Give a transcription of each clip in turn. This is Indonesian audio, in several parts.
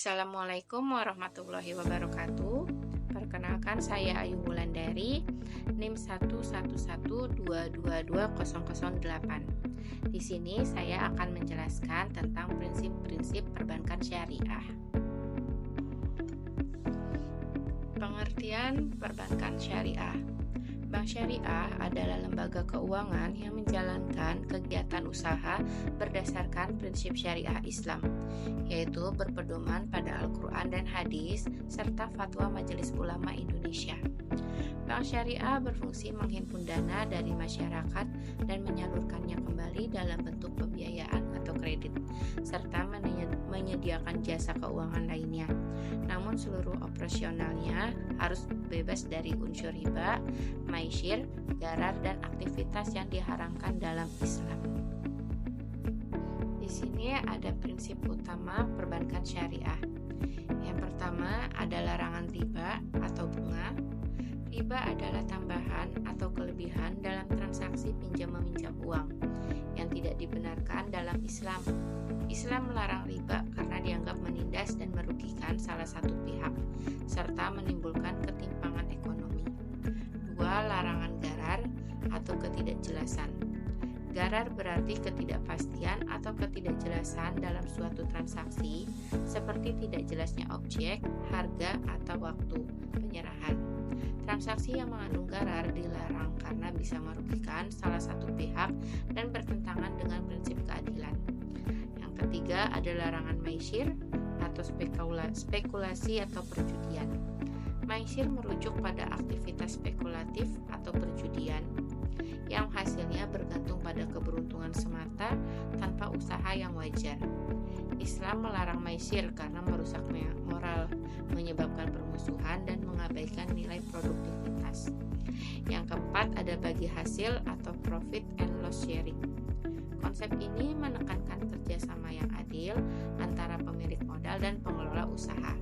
Assalamualaikum warahmatullahi wabarakatuh. Perkenalkan, saya Ayu Wulandari, NIM 111222008. Di sini saya akan menjelaskan tentang prinsip-prinsip perbankan syariah. Pengertian perbankan syariah. Bank syariah adalah lembaga keuangan yang menjalankan kegiatan usaha berdasarkan prinsip syariah Islam, yaitu berpedoman pada Al-Quran dan Hadis, serta fatwa Majelis Ulama Indonesia. Bank syariah berfungsi menghimpun dana dari masyarakat dan menyalurkannya kembali dalam bentuk pembiayaan atau kredit, serta menyediakan jasa keuangan lainnya. Namun seluruh operasionalnya harus bebas dari unsur riba, maisir, gharar, dan aktivitas yang diharamkan dalam Islam. Di sini ada prinsip utama perbankan syariah. Yang pertama ada larangan riba atau bunga. Riba adalah tambahan atau kelebihan dalam transaksi pinjam-meminjam uang yang tidak dibenarkan dalam Islam. Islam melarang riba karena dianggap menindas dan merugikan salah satu pihak, serta menimbulkan ketimpangan ekonomi. 2. Larangan gharar atau ketidakjelasan. Gharar berarti ketidakpastian atau ketidakjelasan dalam suatu transaksi, seperti tidak jelasnya objek, harga, atau waktu penyerahan. Transaksi yang mengandung gharar dilarang karena bisa merugikan salah satu pihak dan bertentangan dengan prinsip keadilan. Yang ketiga ada larangan maisir atau spekulasi atau perjudian. Maisir merujuk pada aktivitas spekulatif atau perjudian yang hasilnya bergantung pada keberuntungan semata tanpa usaha yang wajar. Islam melarang maisir karena merusak moral, menyebabkan permusuhan dan mengabaikan nilai produktivitas. Yang keempat ada bagi hasil atau profit and loss sharing. Konsep ini menekankan kerjasama yang adil antara pemilik modal dan pengelola usaha.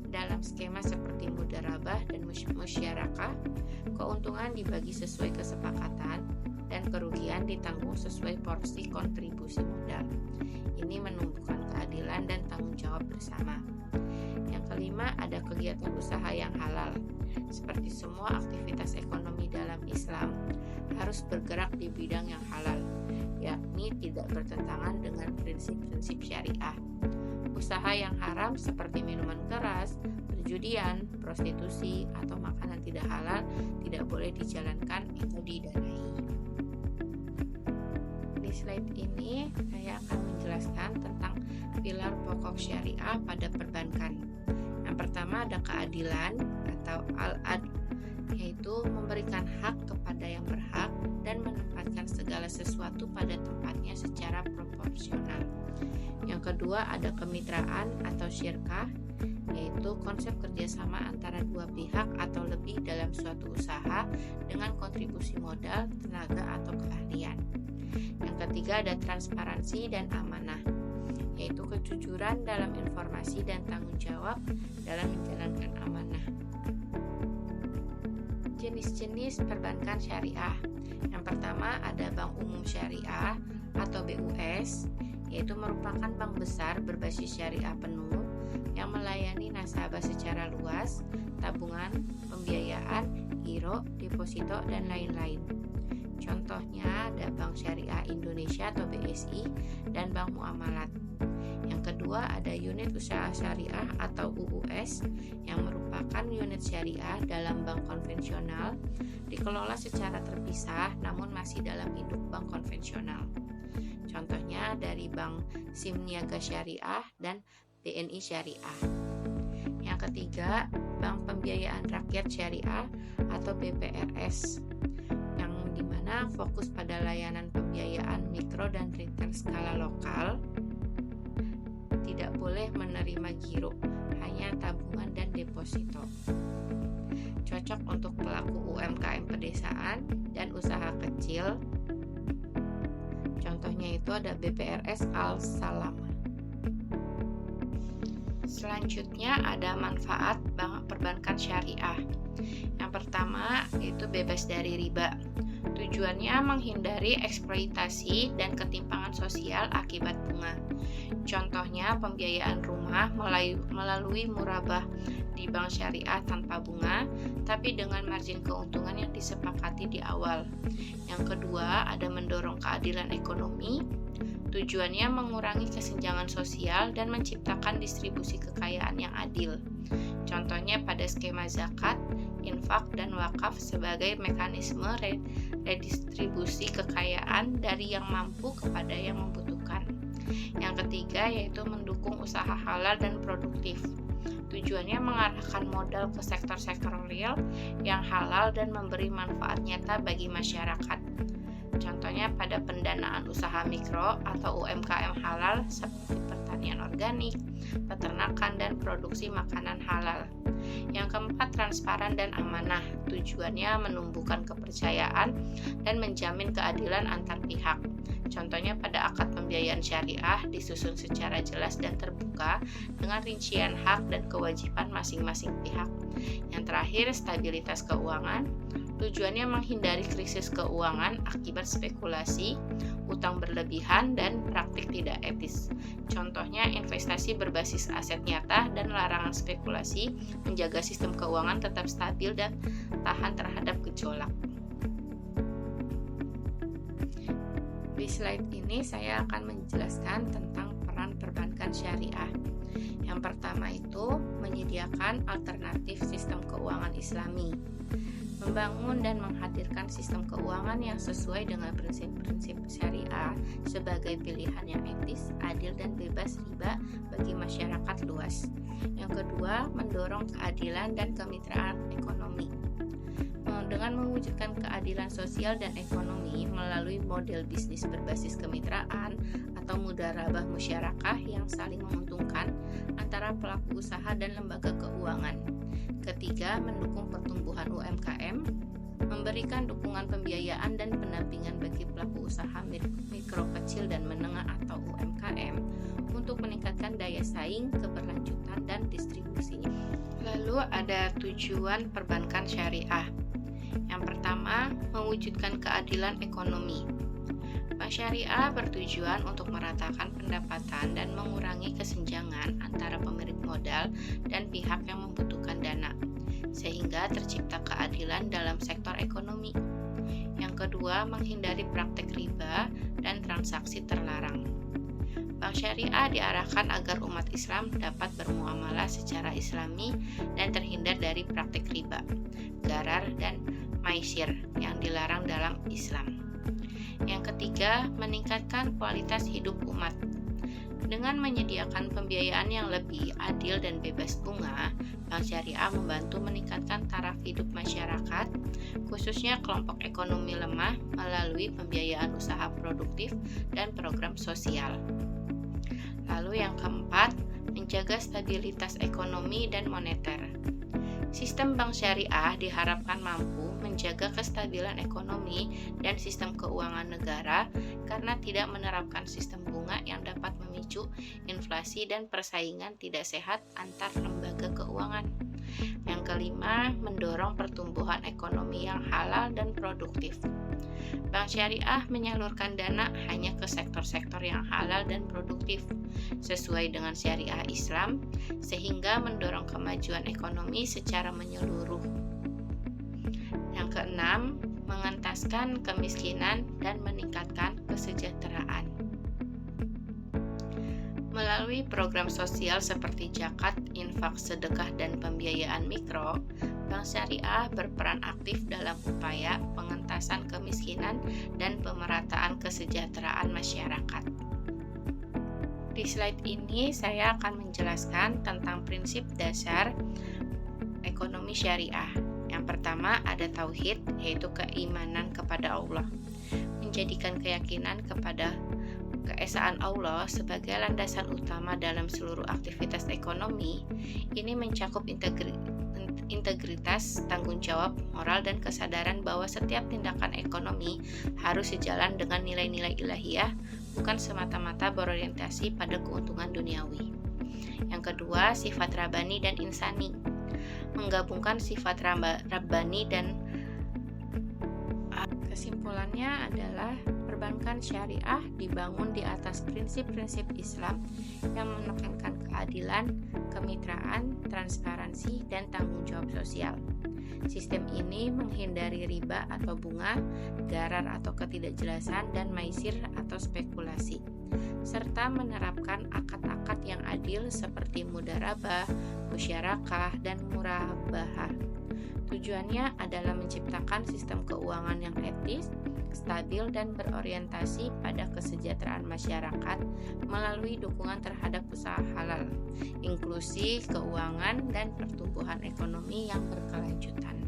Dalam skema seperti mudharabah dan musyarakah, keuntungan dibagi sesuai kesepakatan dan kerugian ditanggung sesuai porsi kontribusi modal. Ini menumbuhkan keadilan dan tanggung jawab bersama. Yang kelima ada kegiatan usaha yang halal. Seperti semua aktivitas ekonomi dalam Islam harus bergerak di bidang yang halal, yakni tidak bertentangan dengan prinsip-prinsip syariah. Usaha yang haram seperti minuman keras, perjudian, prostitusi, atau makanan tidak halal tidak boleh dijalankan atau didanai. Di slide ini saya akan menjelaskan tentang pilar pokok syariah pada perbankan. Yang pertama ada keadilan atau al-adl, yaitu memberikan hak kepada yang berhak dan menempatkan segala sesuatu pada tempatnya secara proporsional. Yang kedua ada kemitraan atau syirkah, yaitu konsep kerjasama antara dua pihak atau lebih dalam suatu usaha dengan kontribusi modal, tenaga, atau keahlian. Yang ketiga ada transparansi dan amanah, yaitu kejujuran dalam informasi dan tanggung jawab dalam menjalankan amanah. Jenis-jenis perbankan syariah. Yang pertama ada Bank Umum Syariah atau BUS, yaitu merupakan bank besar berbasis syariah penuh yang melayani nasabah secara luas, tabungan, pembiayaan, giro, deposito, dan lain-lain. Contohnya ada Bank Syariah Indonesia atau BSI dan Bank Muamalat. Yang kedua ada unit usaha syariah atau UUS yang merupakan unit syariah dalam bank konvensional, dikelola secara terpisah namun masih dalam induk bank konvensional. Contohnya dari Bank Simniaga Syariah dan BNI Syariah. Yang ketiga, Bank Pembiayaan Rakyat Syariah atau BPRS, yang dimana fokus pada layanan pembiayaan mikro dan retail skala lokal, tidak boleh menerima giro, hanya tabungan dan deposito. Cocok untuk pelaku UMKM pedesaan dan usaha kecil. Contohnya itu ada BPRS Al-Salama. Selanjutnya ada manfaat bank perbankan syariah. Yang pertama yaitu bebas dari riba. Tujuannya menghindari eksploitasi dan ketimpangan sosial akibat bunga. Contohnya pembiayaan rumah pertama melalui murabah di bank syariah tanpa bunga, tapi dengan margin keuntungan yang disepakati di awal. Yang kedua, ada mendorong keadilan ekonomi. Tujuannya mengurangi kesenjangan sosial dan menciptakan distribusi kekayaan yang adil. Contohnya pada skema zakat, infak, dan wakaf sebagai mekanisme redistribusi kekayaan dari yang mampu kepada yang membutuhkan. Yang ketiga yaitu mendukung usaha halal dan produktif. Tujuannya mengarahkan modal ke sektor-sektor real yang halal dan memberi manfaat nyata bagi masyarakat. Contohnya pada pendanaan usaha mikro atau UMKM halal seperti pertanian organik, peternakan, dan produksi makanan halal. Yang keempat, transparan dan amanah. Tujuannya menumbuhkan kepercayaan dan menjamin keadilan antar pihak. Contohnya pada akad pembiayaan syariah disusun secara jelas dan terbuka dengan rincian hak dan kewajiban masing-masing pihak. Yang terakhir, stabilitas keuangan. Tujuannya menghindari krisis keuangan akibat spekulasi, utang berlebihan, dan praktik tidak etis. Contohnya investasi berbasis aset nyata dan larangan spekulasi menjaga sistem keuangan tetap stabil dan tahan terhadap gejolak. Di slide ini saya akan menjelaskan tentang peran perbankan syariah. Yang pertama itu menyediakan alternatif sistem keuangan Islami, membangun dan menghadirkan sistem keuangan yang sesuai dengan prinsip-prinsip syariah sebagai pilihan yang etis, adil, dan bebas riba bagi masyarakat luas. Yang kedua, mendorong keadilan dan kemitraan ekonomi. Dengan mewujudkan keadilan sosial dan ekonomi melalui model bisnis berbasis kemitraan atau mudharabah musyarakah yang saling menguntungkan antara pelaku usaha dan lembaga keuangan. Ketiga, mendukung pertumbuhan UMKM, memberikan dukungan pembiayaan dan pendampingan bagi pelaku usaha mikro, kecil, dan menengah atau UMKM untuk meningkatkan daya saing, keberlanjutan, dan distribusinya. Lalu ada tujuan perbankan syariah. Yang pertama, mewujudkan keadilan ekonomi. Bank syariah bertujuan untuk meratakan pendapatan dan mengurangi kesenjangan antara pemilik modal dan pihak yang membutuhkan dana, sehingga tercipta keadilan dalam sektor ekonomi. Yang kedua, menghindari praktek riba dan transaksi terlarang. Bank syariah diarahkan agar umat Islam dapat bermuamalah secara islami dan terhindar dari praktik riba, gharar, dan maisir yang dilarang dalam Islam. Yang ketiga, meningkatkan kualitas hidup umat. Dengan menyediakan pembiayaan yang lebih adil dan bebas bunga, Bank Syariah membantu meningkatkan taraf hidup masyarakat, khususnya kelompok ekonomi lemah melalui pembiayaan usaha produktif dan program sosial. Lalu yang keempat, menjaga stabilitas ekonomi dan moneter. Sistem bank syariah diharapkan mampu menjaga kestabilan ekonomi dan sistem keuangan negara karena tidak menerapkan sistem bunga yang dapat memicu inflasi dan persaingan tidak sehat antar lembaga keuangan. Yang kelima, mendorong pertumbuhan ekonomi yang halal dan produktif. Bank syariah menyalurkan dana hanya ke sektor-sektor yang halal dan produktif sesuai dengan syariah Islam, sehingga mendorong kemajuan ekonomi secara menyeluruh. Yang keenam, mengentaskan kemiskinan dan meningkatkan kesejahteraan. Melalui program sosial seperti zakat, infak, sedekah, dan pembiayaan mikro, Bank Syariah berperan aktif dalam upaya pengentasan kemiskinan dan pemerataan kesejahteraan masyarakat. Di slide ini saya akan menjelaskan tentang prinsip dasar ekonomi syariah. Yang pertama ada tauhid, yaitu keimanan kepada Allah. Menjadikan keyakinan kepada keesaan Allah sebagai landasan utama dalam seluruh aktivitas ekonomi, ini mencakup integritas, tanggung jawab, moral, dan kesadaran bahwa setiap tindakan ekonomi harus sejalan dengan nilai-nilai ilahiyah, bukan semata-mata berorientasi pada keuntungan duniawi. Yang kedua, sifat rabbani dan insani. Menggabungkan sifat rabbani dan kesimpulannya adalah perbankan perbankan syariah dibangun di atas prinsip-prinsip Islam yang menekankan keadilan, kemitraan, transparansi, dan tanggung jawab sosial. Sistem ini menghindari riba atau bunga, gharar atau ketidakjelasan, dan maisir atau spekulasi, serta menerapkan akad-akad yang adil seperti mudharabah, musyarakah, dan murabahah. Tujuannya adalah menciptakan sistem keuangan yang etis, stabil, dan berorientasi pada kesejahteraan masyarakat melalui dukungan terhadap usaha halal, inklusi keuangan, dan pertumbuhan ekonomi yang berkelanjutan.